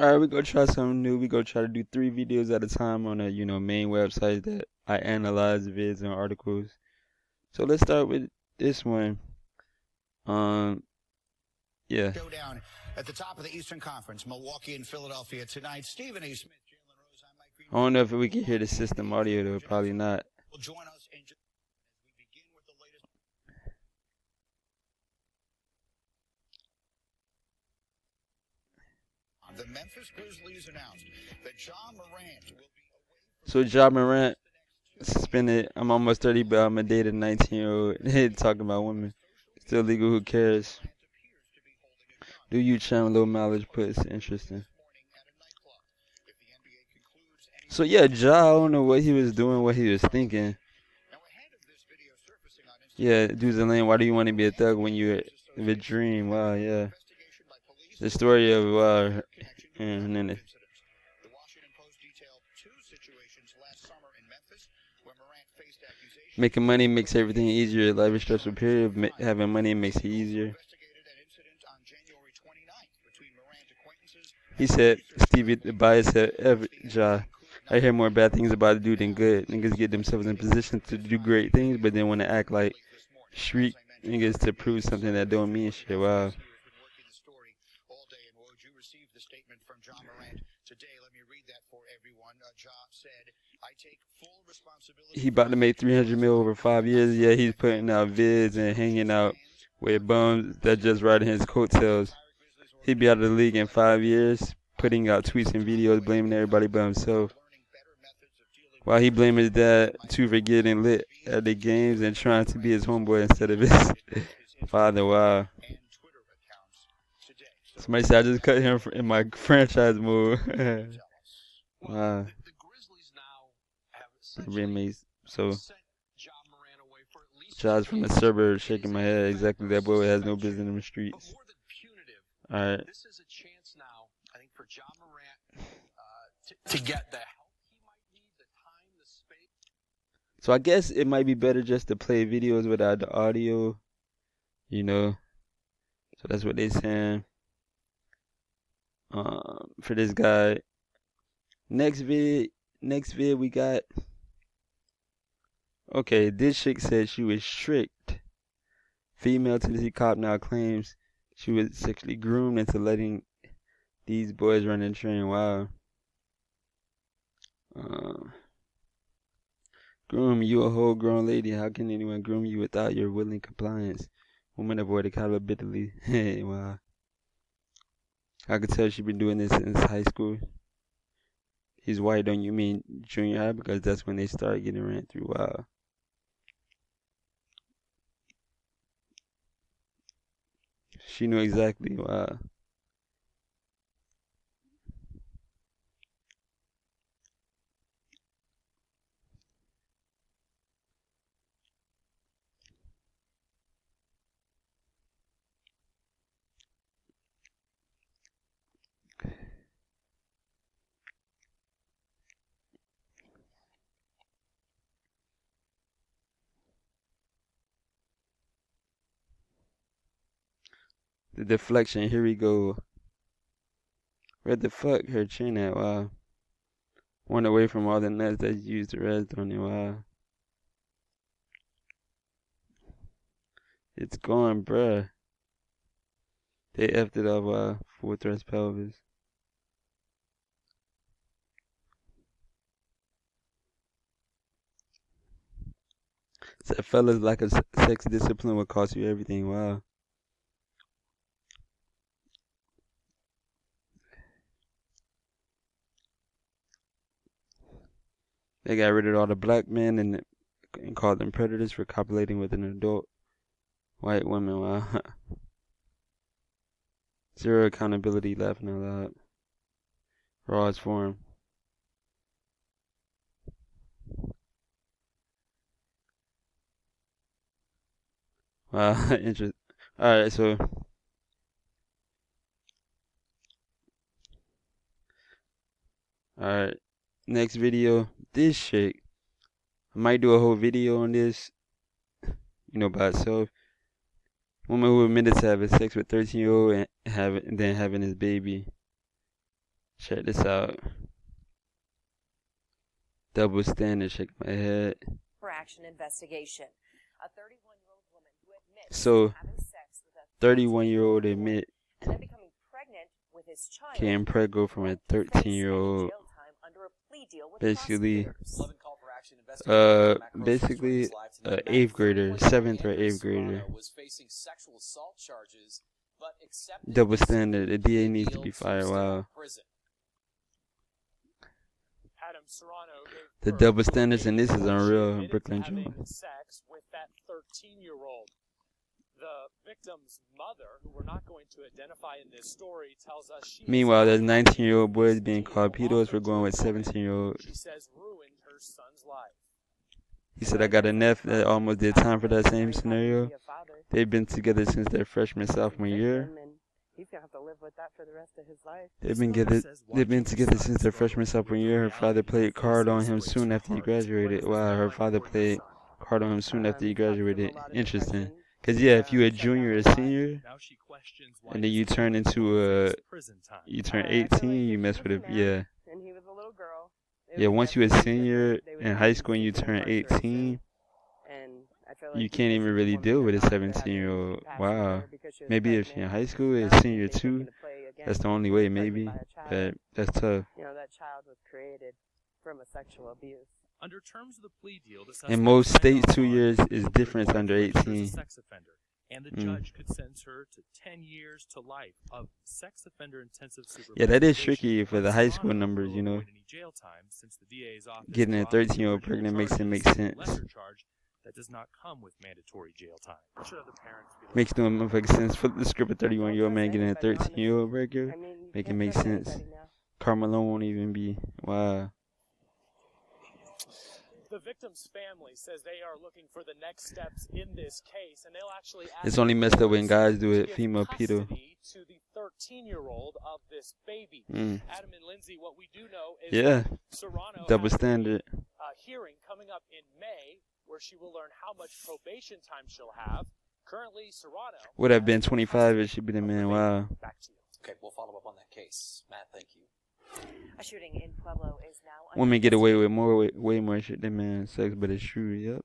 All right, we gonna try something new. We gonna try to do 3 videos at a time on a main website that I analyze vids and articles. So let's start with this one. Yeah. Showdown at the top of the Eastern Conference, Milwaukee and Philadelphia tonight. Stephen A. Smith, Jalen Rose, I'm Mike Green. I don't know if we can hear the system audio though. Probably not. Will join us in just as we begin with the latest. The Memphis Grizzlies announced that Ja Morant will be away So Ja Morant suspended. I'm almost 30, but I'm gonna date a 19-year-old. Talking about women. Still legal. Who cares? Do you channel low mileage puts? Interesting. So yeah, Ja, I don't know what he was doing, what he was thinking. Yeah, dude's a lame. Why do you want to be a thug when you're the dream? Wow, yeah. The story of and then making money makes everything easier. Life is stressful period. Having money makes it easier. He said, Stevie the bias said, Ja, I hear more bad things about a dude than good. Niggas get themselves in position to do great things, but then want to act like street niggas to prove something that don't mean shit. Wow. He about to make 300 mil over 5 years. Yeah, he's putting out vids and hanging out with bums that just riding his coattails. He'd be out of the league in 5 years, putting out tweets and videos blaming everybody but himself. While he blamed his dad too for getting lit at the games and trying to be his homeboy instead of his father. Wow. Somebody said I just cut him in my franchise mode. Wow. So, Ja's from the suburbs, shaking my head. Exactly, that boy has no business in the streets. All right. This is a chance now, I think, for Ja Morant to get the help he might need, the time, the space. So I guess it might be better just to play videos without the audio, So that's what they're saying. For this guy. Next vid we got. Okay, this chick said she was tricked. Female Tennessee cop now claims she was sexually groomed into letting these boys run and train. Wow. Groom, you a whole grown lady. How can anyone groom you without your willing compliance? Woman avoid accountability. Wow. I could tell she been doing this since high school. He's white, don't you mean junior high? Because that's when they start getting ran through. Wow. She knew exactly. Wow. The deflection. Here we go. Where the fuck her chin at? Wow. One away from all the nuts that used the rest on it. Wow. It's gone, bruh. They effed it up. Full thrust pelvis. Said fellas, like a sex discipline will cost you everything. Wow. They got rid of all the black men and called them predators for copulating with an adult white woman. Wow. Zero accountability, laughing out loud. Rawest form. Wow. Interesting. Alright, so. Alright. Next video. This chick. I might do a whole video on this. By itself. Woman who admitted to having sex with 13-year-old and then having his baby. Check this out. Double standard, shake my head. For action investigation. A 31-year-old woman who admits So, having sex with a 31-year-old admit and then becoming pregnant with his child. getting pregnant from a 13-year-old. Basically, eighth grader, 7th or 8th grader. Double standard. The DA needs to be fired. Wow. The double standards in this is unreal. Brooklyn Jones. Sex with that 13-year-old. The victim's mother, who we're not going to identify in this story, tells us she. Meanwhile, there's 19-year-old boys being called pedos for going with 17-year-olds. She says ruined her son's life. He said, I got a nephew that almost did time for that same scenario. They've been together since their freshman, sophomore year. He's gonna have to live with that for the rest of his life. They've been together since their freshman, sophomore year. Her father played card on him soon after he graduated. Wow, her father played card on him soon after he graduated. Interesting. Because, yeah, if you're a junior or a senior, and then you turn into you turn 18, you mess with it, yeah. And he was a little girl. Yeah, once you're a senior in high school and you turn 18, you can't even really deal with a 17-year-old. Wow. Maybe if you're in high school, a senior too, that's the only way, maybe. But that's tough. You know, that child was created from a sexual abuse. Under terms of the plea deal, in most states, 2 years is different under 18. Sex offender, and the judge could sentence her to 10 years to life of sex offender intensive supervision. Yeah, that is tricky for the high school numbers, you know. Getting a 13-year-old pregnant makes it make sense. That does not come with mandatory jail time. Makes no motherfucking sense. Flip the script, a 31-year-old man getting a 13-year-old breaker. Make it make sense. Carmelo won't even be. Wow. The victim's family says they are looking for the next steps in this case, and they'll actually ask it's only messed up when guys do it. Female pedo. To the 13-year-old of this baby. Adam and Lindsay, what we do know is Serrano double standard. Hearing coming up in May, where she will learn how much probation time she'll have. Currently, Serrano would have been 25 if she'd been a man. Wow. Back to you. Okay, we'll follow up on that case. Matt, thank you. A shooting in Pueblo is now. Women get away with way more shit than men sex, but it's true. Yep.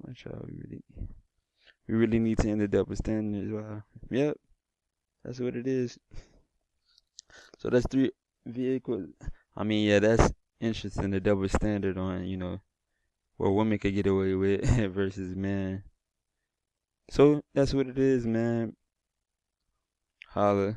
Watch out, we really need to end the double standards. Wow. Yep. That's what it is. So that's 3 vehicles. I mean, yeah, that's interesting. The double standard on, you know, what women could get away with versus men. So that's what it is, man. Holla.